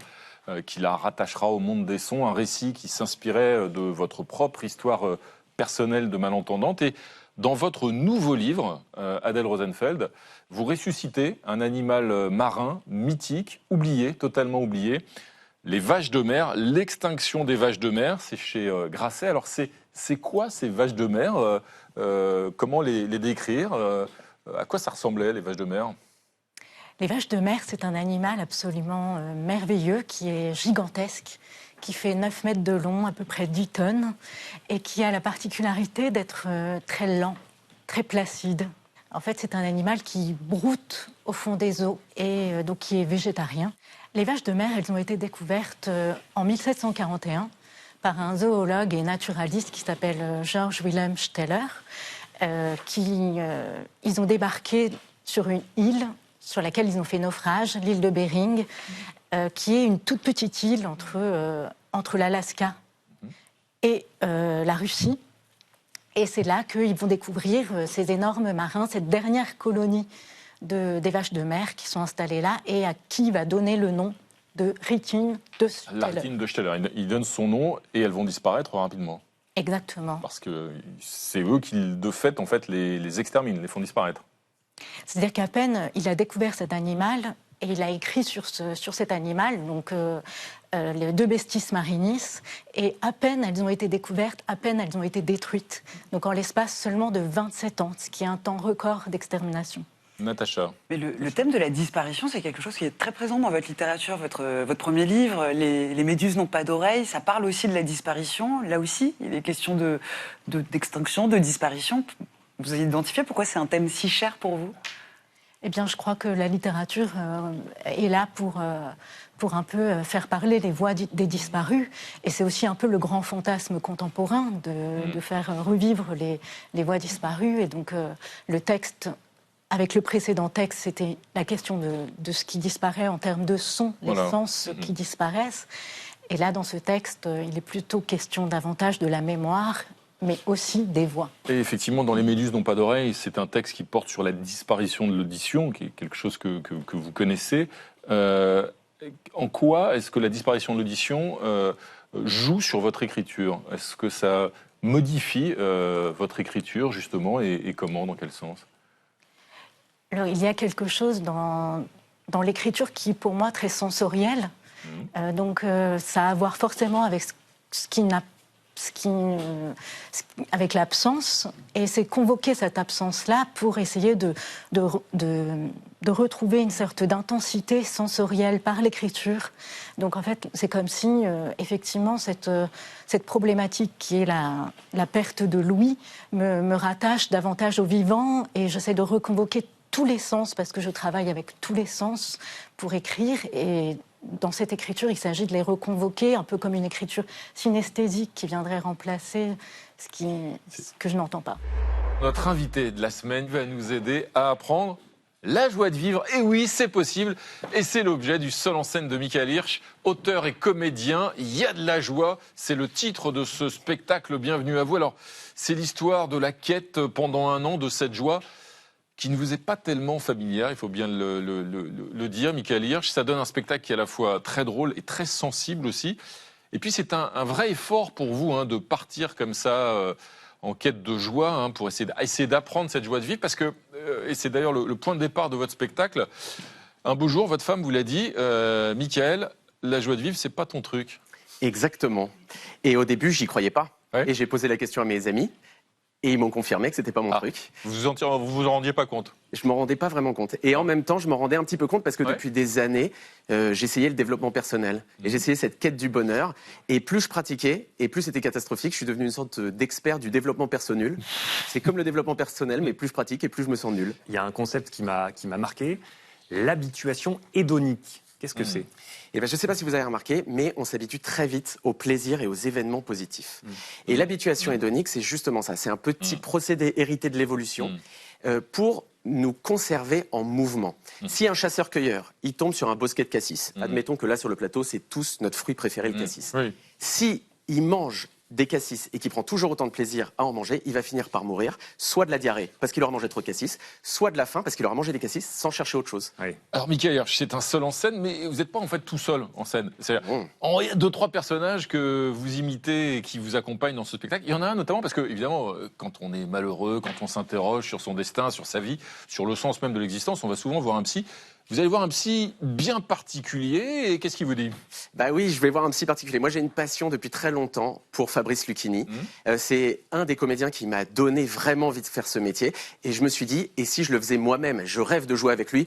qui la rattachera au monde des sons, un récit qui s'inspirait de votre propre histoire personnelle de malentendante. Et dans votre nouveau livre, Adèle Rosenfeld, vous ressuscitez un animal marin mythique, oublié, totalement oublié, les vaches de mer, l'extinction des vaches de mer, c'est chez Grasset. Alors c'est quoi ces vaches de mer? Comment les décrire? À quoi ça ressemblait, les vaches de mer? Les vaches de mer, c'est un animal absolument merveilleux, qui est gigantesque, qui fait 9 mètres de long, à peu près 10 tonnes, et qui a la particularité d'être très lent, très placide. En fait, c'est un animal qui broute au fond des eaux et donc qui est végétarien. Les vaches de mer, elles ont été découvertes en 1741 par un zoologue et naturaliste qui s'appelle George Wilhelm Steller. Ils ont débarqué sur une île sur laquelle ils ont fait naufrage, l'île de Bering, qui est une toute petite île entre l'Alaska et la Russie. Et c'est là qu'ils vont découvrir ces énormes marins, cette dernière colonie des vaches de mer qui sont installées là et à qui va donner le nom de Rytine de Steller. La Rytine de Steller. Il donne son nom et elles vont disparaître rapidement. Exactement. Parce que c'est eux qui, de fait, en fait, les exterminent, les font disparaître. C'est-à-dire qu'à peine il a découvert cet animal et il a écrit sur cet animal, donc les 2 Bestis marinis, et à peine elles ont été découvertes, à peine elles ont été détruites. Donc en l'espace seulement de 27 ans, ce qui est un temps record d'extermination. Natacha. Mais le thème de la disparition, c'est quelque chose qui est très présent dans votre littérature. Votre premier livre, les Méduses n'ont pas d'oreilles, ça parle aussi de la disparition. Là aussi, il est question d'extinction, de disparition. Vous avez identifié pourquoi c'est un thème si cher pour vous? Eh bien, je crois que la littérature est là pour un peu faire parler les voix des disparus. Et c'est aussi un peu le grand fantasme contemporain de faire revivre les voix disparues. Et donc, le texte, avec le précédent texte, c'était la question de ce qui disparaît en termes de son, les sens qui disparaissent. Et là, dans ce texte, il est plutôt question davantage de la mémoire, mais aussi des voix. Et effectivement, dans Les Méduses n'ont pas d'oreilles, c'est un texte qui porte sur la disparition de l'audition, qui est quelque chose que vous connaissez. En quoi est-ce que la disparition de l'audition joue sur votre écriture? Est-ce que ça modifie votre écriture, justement, et comment, dans quel sens? Alors, il y a quelque chose dans l'écriture qui est pour moi très sensoriel. Donc ça a à voir forcément avec avec l'absence, et c'est convoquer cette absence-là pour essayer de retrouver une sorte d'intensité sensorielle par l'écriture. Donc en fait, c'est comme si, effectivement, cette problématique qui est la perte de l'ouïe me rattache davantage au vivant, et j'essaie de reconvoquer tous les sens, parce que je travaille avec tous les sens pour écrire, et dans cette écriture, il s'agit de les reconvoquer, un peu comme une écriture synesthésique qui viendrait remplacer ce que je n'entends pas. Notre invité de la semaine va nous aider à apprendre la joie de vivre. Et oui, c'est possible. Et c'est l'objet du seul en scène de Michael Hirsch, auteur et comédien. Il y a de la joie. C'est le titre de ce spectacle. Bienvenue à vous. Alors, c'est l'histoire de la quête pendant un an de cette joie qui ne vous est pas tellement familière, il faut bien le dire, Michael Hirsch. Ça donne un spectacle qui est à la fois très drôle et très sensible aussi. Et puis c'est un vrai effort pour vous de partir comme ça en quête de joie, pour essayer d'apprendre cette joie de vivre, parce que, et c'est d'ailleurs le point de départ de votre spectacle, un beau jour, votre femme vous l'a dit, Michael, la joie de vivre, c'est pas ton truc. Exactement. Et au début, j'y croyais pas. Ouais. Et j'ai posé la question à mes amis. Et ils m'ont confirmé que c'était pas mon truc. Vous vous en rendiez pas compte? Je m'en rendais pas vraiment compte. Et en même temps, je m'en rendais un petit peu compte parce que depuis des années, j'essayais le développement personnel. Et j'essayais cette quête du bonheur. Et plus je pratiquais, et plus c'était catastrophique. Je suis devenu une sorte d'expert du développement personnel. C'est comme le développement personnel, mais plus je pratique et plus je me sens nul. Il y a un concept qui m'a marqué, l'habituation hédonique. Qu'est-ce que c'est? Je ne sais pas si vous avez remarqué, mais on s'habitue très vite au plaisir et aux événements positifs. Et l'habituation hédonique, c'est justement ça. C'est un petit procédé hérité de l'évolution pour nous conserver en mouvement. Si un chasseur-cueilleur, il tombe sur un bosquet de cassis, admettons que là, sur le plateau, c'est tous notre fruit préféré, le cassis. Si il mange des cassis et qui prend toujours autant de plaisir à en manger, il va finir par mourir, soit de la diarrhée parce qu'il aura mangé trop de cassis, soit de la faim parce qu'il aura mangé des cassis sans chercher autre chose. Alors Michael Hirsch, c'est un seul en scène, mais vous n'êtes pas en fait tout seul en scène. C'est-à-dire, il y a 2-3 personnages que vous imitez et qui vous accompagnent dans ce spectacle. Il y en a un notamment parce que, évidemment, quand on est malheureux, quand on s'interroge sur son destin, sur sa vie, sur le sens même de l'existence, on va souvent voir un psy. Vous allez voir un psy bien particulier, et qu'est-ce qu'il vous dit? Bah oui, je vais voir un psy particulier. Moi, j'ai une passion depuis très longtemps pour Fabrice Lucchini. C'est un des comédiens qui m'a donné vraiment envie de faire ce métier. Et je me suis dit, et si je le faisais moi-même? Je rêve de jouer avec lui.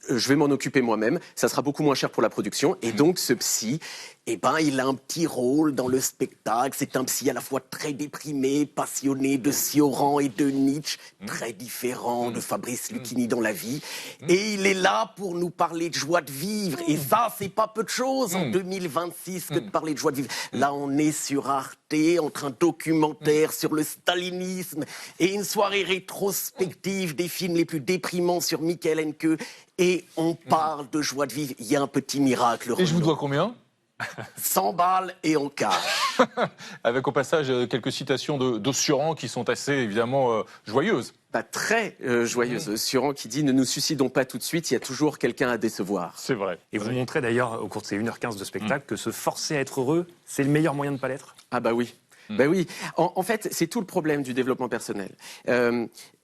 Je vais m'en occuper moi-même. Ça sera beaucoup moins cher pour la production. Et donc, ce psy, il a un petit rôle dans le spectacle. C'est un psy à la fois très déprimé, passionné de Cioran et de Nietzsche, très différent de Fabrice Lucchini dans la vie. Et il est là pour nous parler de joie de vivre. Et ça, c'est pas peu de choses en 2026 que de parler de joie de vivre. Là, on est sur Arte, entre un documentaire sur le stalinisme et une soirée rétrospective des films les plus déprimants sur Michael Haneke. Et on parle de joie de vivre. Il y a un petit miracle. Et je vous dois combien? 100 balles et en cash. Avec au passage quelques citations de Cioran qui sont assez évidemment joyeuses. Très joyeuse. Cioran qui dit « Ne nous suicidons pas tout de suite, il y a toujours quelqu'un à décevoir ». C'est vrai. Et vous montrez d'ailleurs au cours de ces 1h15 de spectacle que se forcer à être heureux, c'est le meilleur moyen de ne pas l'être. Ah bah oui. Ben oui. En fait, c'est tout le problème du développement personnel.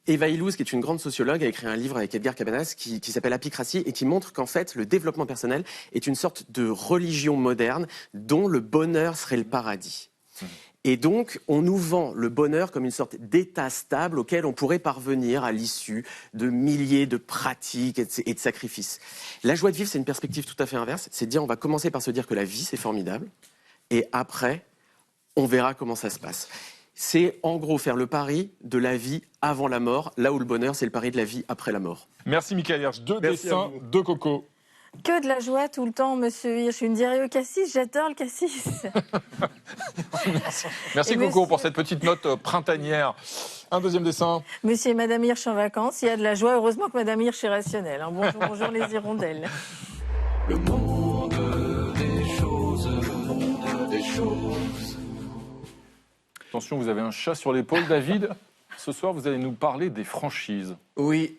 Eva Illouz, qui est une grande sociologue, a écrit un livre avec Edgar Cabanas qui s'appelle Apicratie et qui montre qu'en fait, le développement personnel est une sorte de religion moderne dont le bonheur serait le paradis. Et donc, on nous vend le bonheur comme une sorte d'état stable auquel on pourrait parvenir à l'issue de milliers de pratiques et de sacrifices. La joie de vivre, c'est une perspective tout à fait inverse. C'est de dire, on va commencer par se dire que la vie, c'est formidable. Et après, on verra comment ça se passe. C'est en gros faire le pari de la vie avant la mort, là où le bonheur, c'est le pari de la vie après la mort. Merci Michael Hirsch. 2 dessins de Coco. Que de la joie tout le temps, monsieur Hirsch. Une diarrhée au cassis, j'adore le cassis. Merci Coco pour cette petite note printanière. Un deuxième dessin. Monsieur et madame Hirsch en vacances, il y a de la joie. Heureusement que madame Hirsch est rationnelle. Bonjour, bonjour les hirondelles. Le monde des choses, le monde des choses. Attention, vous avez un chat sur l'épaule, David. Ce soir, vous allez nous parler des franchises. Oui,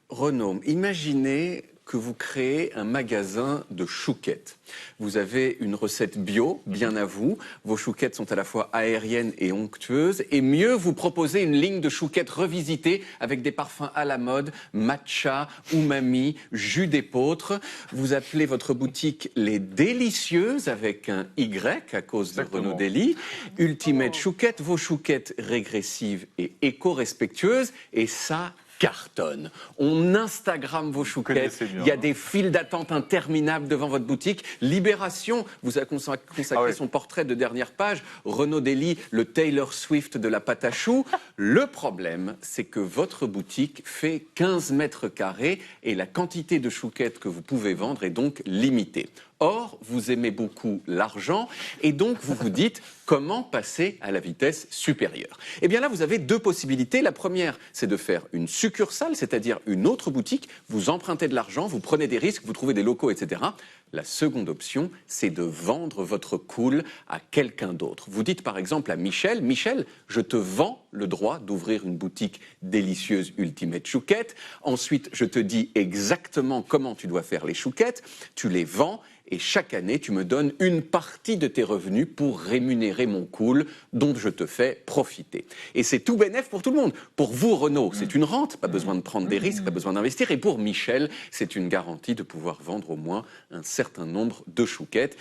Renaud, imaginez que vous créez un magasin de chouquettes. Vous avez une recette bio, bien à vous. Vos chouquettes sont à la fois aériennes et onctueuses. Et mieux, vous proposez une ligne de chouquettes revisitée avec des parfums à la mode, matcha, umami, jus d'épeautre. Vous appelez votre boutique Les Délicieuses avec un Y à cause de Renaud Dely. Ultimate Chouquettes, vos chouquettes régressives et éco-respectueuses. Et ça cartonne. On Instagramme vos chouquettes. Il y a des files d'attente interminables devant votre boutique. Libération vous a consacré son portrait de dernière page. Renaud Dely, le Taylor Swift de la pâte à choux. Le problème, c'est que votre boutique fait 15 mètres carrés et la quantité de chouquettes que vous pouvez vendre est donc limitée. Or, vous aimez beaucoup l'argent et donc vous vous dites comment passer à la vitesse supérieure. Eh bien là, vous avez 2 possibilités. La première, c'est de faire une succursale, c'est-à-dire une autre boutique. Vous empruntez de l'argent, vous prenez des risques, vous trouvez des locaux, etc. La seconde option, c'est de vendre votre cool à quelqu'un d'autre. Vous dites par exemple à Michel, Michel, je te vends le droit d'ouvrir une boutique délicieuse Ultimate Chouquette. Ensuite, je te dis exactement comment tu dois faire les chouquettes. Tu les vends. Et chaque année, tu me donnes une partie de tes revenus pour rémunérer mon cool dont je te fais profiter. Et c'est tout bénef pour tout le monde. Pour vous, Renaud, c'est une rente, pas besoin de prendre des risques, pas besoin d'investir. Et pour Michel, c'est une garantie de pouvoir vendre au moins un certain nombre de chouquettes.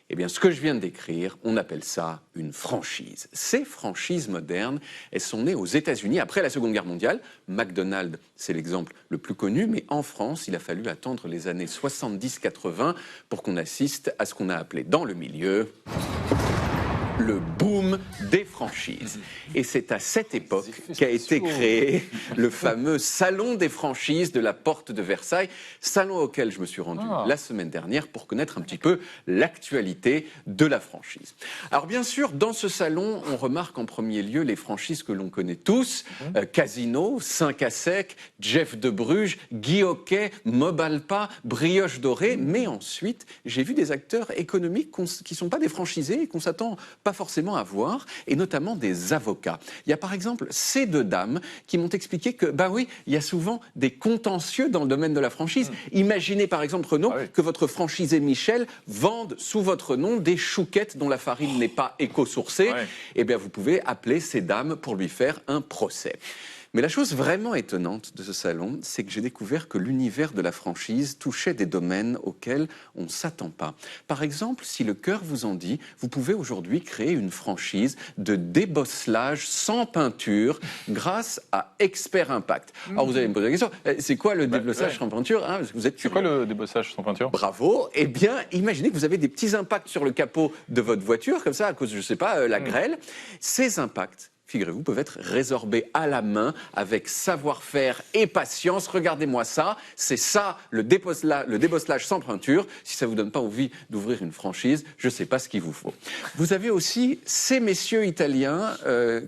Eh bien, ce que je viens de décrire, on appelle ça une franchise. Ces franchises modernes, elles sont nées aux États-Unis après la Seconde Guerre mondiale. McDonald's, c'est l'exemple le plus connu, mais en France, il a fallu attendre les années 70-80 pour qu'on assiste à ce qu'on a appelé dans le milieu le boom des franchises. Et c'est à cette époque qu'a été créé le fameux salon des franchises de la Porte de Versailles, salon auquel je me suis rendu la semaine dernière pour connaître un petit peu l'actualité de la franchise. Alors bien sûr, dans ce salon, on remarque en premier lieu les franchises que l'on connaît tous, Casino, 5 à sec, Jeff de Bruges, Guy Hockey, Mobalpa, Brioche Dorée, mais ensuite, j'ai vu des acteurs économiques qui ne sont pas des franchisés et qu'on s'attend pas forcément à voir, et notamment des avocats. Il y a par exemple ces deux dames qui m'ont expliqué que, ben oui, il y a souvent des contentieux dans le domaine de la franchise. Imaginez par exemple, Renaud, que votre franchisé Michel vende sous votre nom des chouquettes dont la farine n'est pas éco-sourcée. Eh bien, vous pouvez appeler ces dames pour lui faire un procès. Mais la chose vraiment étonnante de ce salon, c'est que j'ai découvert que l'univers de la franchise touchait des domaines auxquels on ne s'attend pas. Par exemple, si le cœur vous en dit, vous pouvez aujourd'hui créer une franchise de débosselage sans peinture grâce à Expert Impact. Alors vous allez me poser la question, c'est quoi le débosselage sans peinture, hein, parce que vous êtes C'est quoi le débosselage sans peinture? Bravo. Eh bien, imaginez que vous avez des petits impacts sur le capot de votre voiture, comme ça, à cause, je ne sais pas, la grêle. Ces impacts, figurez-vous, peuvent être résorbés à la main avec savoir-faire et patience. Regardez-moi ça, c'est ça le débosselage sans peinture. Si ça ne vous donne pas envie d'ouvrir une franchise, je ne sais pas ce qu'il vous faut. Vous avez aussi ces messieurs italiens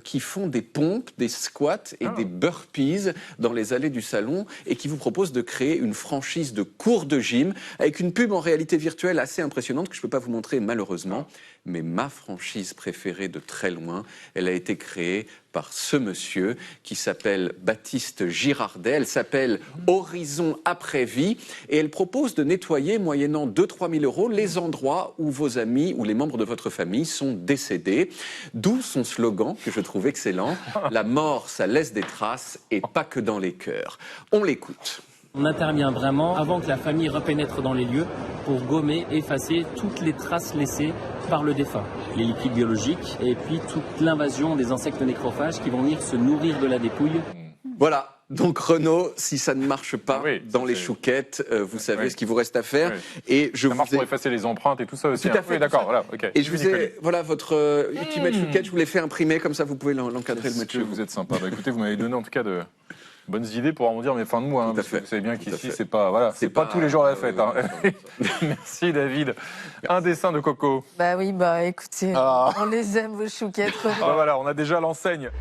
qui font des pompes, des squats et des burpees dans les allées du salon et qui vous proposent de créer une franchise de cours de gym avec une pub en réalité virtuelle assez impressionnante que je ne peux pas vous montrer malheureusement. Mais ma franchise préférée de très loin, elle a été créée par ce monsieur qui s'appelle Baptiste Girardet. Elle s'appelle Horizon Après-Vie et elle propose de nettoyer, moyennant 2-3 000 euros, les endroits où vos amis ou les membres de votre famille sont décédés. D'où son slogan, que je trouve excellent, « La mort, ça laisse des traces et pas que dans les cœurs ». On l'écoute. On intervient vraiment avant que la famille repénètre dans les lieux pour gommer, effacer toutes les traces laissées par le défunt. Les liquides biologiques et puis toute l'invasion des insectes nécrophages qui vont venir se nourrir de la dépouille. Voilà. Donc Renaud, si ça ne marche pas dans les chouquettes, vous savez ce qu'il vous reste à faire. Et je ça marche pour effacer les empreintes et tout ça aussi. Tout à fait. Oui, d'accord. Voilà. Okay. Et je vous ai, voilà, votre Ultimate Chouquette, je vous l'ai fait imprimer, comme ça vous pouvez l'encadrer, le mettre chez vous. Vous êtes sympa. Bah, écoutez, vous m'avez donné en tout cas de bonnes idées pour arrondir mes fins de mois. Hein, parce que vous savez bien qu'ici, c'est pas, voilà, c'est pas tous les jours la fête. Hein. Merci David. Un dessin de Coco. Bah oui, bah écoutez, on les aime vos chouquettes. Bah voilà, on a déjà l'enseigne.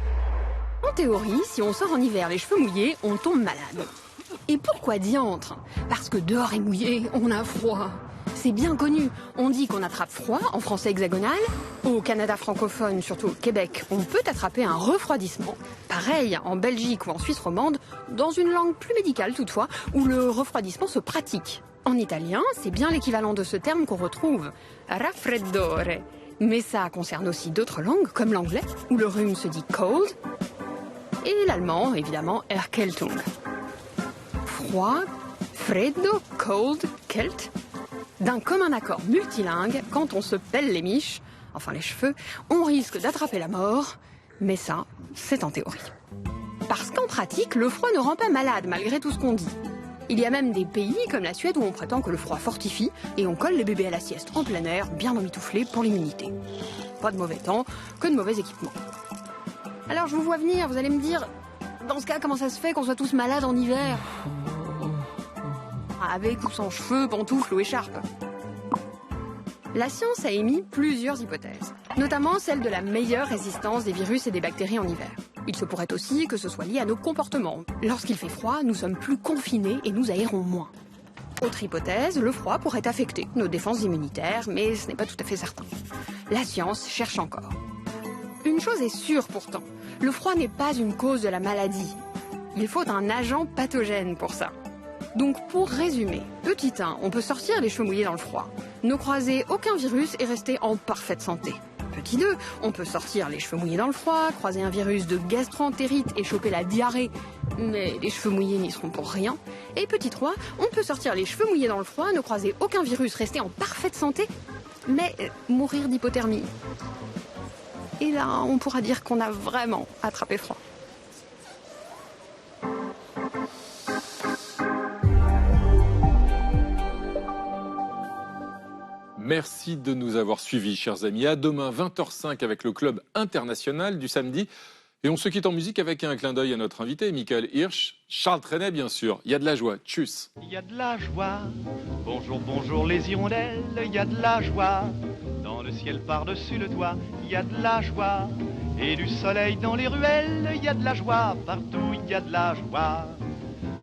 En théorie, si on sort en hiver les cheveux mouillés, on tombe malade. Et pourquoi diantre? Parce que dehors est mouillé, on a froid. C'est bien connu. On dit qu'on attrape froid en français hexagonal. Au Canada francophone, surtout au Québec, on peut attraper un refroidissement. Pareil en Belgique ou en Suisse romande, dans une langue plus médicale toutefois, où le refroidissement se pratique. En italien, c'est bien l'équivalent de ce terme qu'on retrouve, raffreddore. Mais ça concerne aussi d'autres langues, comme l'anglais, où le rhume se dit cold, et l'allemand, évidemment, Erkältung. Froid, freddo, cold, kelt. D'un commun accord multilingue, quand on se pèle les miches, enfin les cheveux, on risque d'attraper la mort, mais ça, c'est en théorie. Parce qu'en pratique, le froid ne rend pas malade, malgré tout ce qu'on dit. Il y a même des pays, comme la Suède, où on prétend que le froid fortifie, et on colle les bébés à la sieste en plein air, bien emmitouflés pour l'immunité. Pas de mauvais temps, que de mauvais équipements. Alors je vous vois venir, vous allez me dire, dans ce cas, comment ça se fait qu'on soit tous malades en hiver? Avec ou sans cheveux, pantoufles ou écharpes. La science a émis plusieurs hypothèses, notamment celle de la meilleure résistance des virus et des bactéries en hiver. Il se pourrait aussi que ce soit lié à nos comportements. Lorsqu'il fait froid, nous sommes plus confinés et nous aérons moins. Autre hypothèse, le froid pourrait affecter nos défenses immunitaires, mais ce n'est pas tout à fait certain. La science cherche encore. Une chose est sûre pourtant, le froid n'est pas une cause de la maladie. Il faut un agent pathogène pour ça. Donc pour résumer, petit 1, on peut sortir les cheveux mouillés dans le froid, ne croiser aucun virus et rester en parfaite santé. Petit 2, on peut sortir les cheveux mouillés dans le froid, croiser un virus de gastroentérite et choper la diarrhée, mais les cheveux mouillés n'y seront pour rien. Et petit 3, on peut sortir les cheveux mouillés dans le froid, ne croiser aucun virus, rester en parfaite santé, mais mourir d'hypothermie. Et là, on pourra dire qu'on a vraiment attrapé froid. Merci de nous avoir suivis, chers amis. À demain, 20h05, avec le Club International du samedi. Et on se quitte en musique avec un clin d'œil à notre invité, Michael Hirsch. Charles Trenet, bien sûr. Il y a de la joie. Tchuss. Il y a de la joie. Bonjour, bonjour les hirondelles. Il y a de la joie. Dans le ciel par-dessus le toit, il y a de la joie. Et du soleil dans les ruelles, il y a de la joie. Partout, il y a de la joie.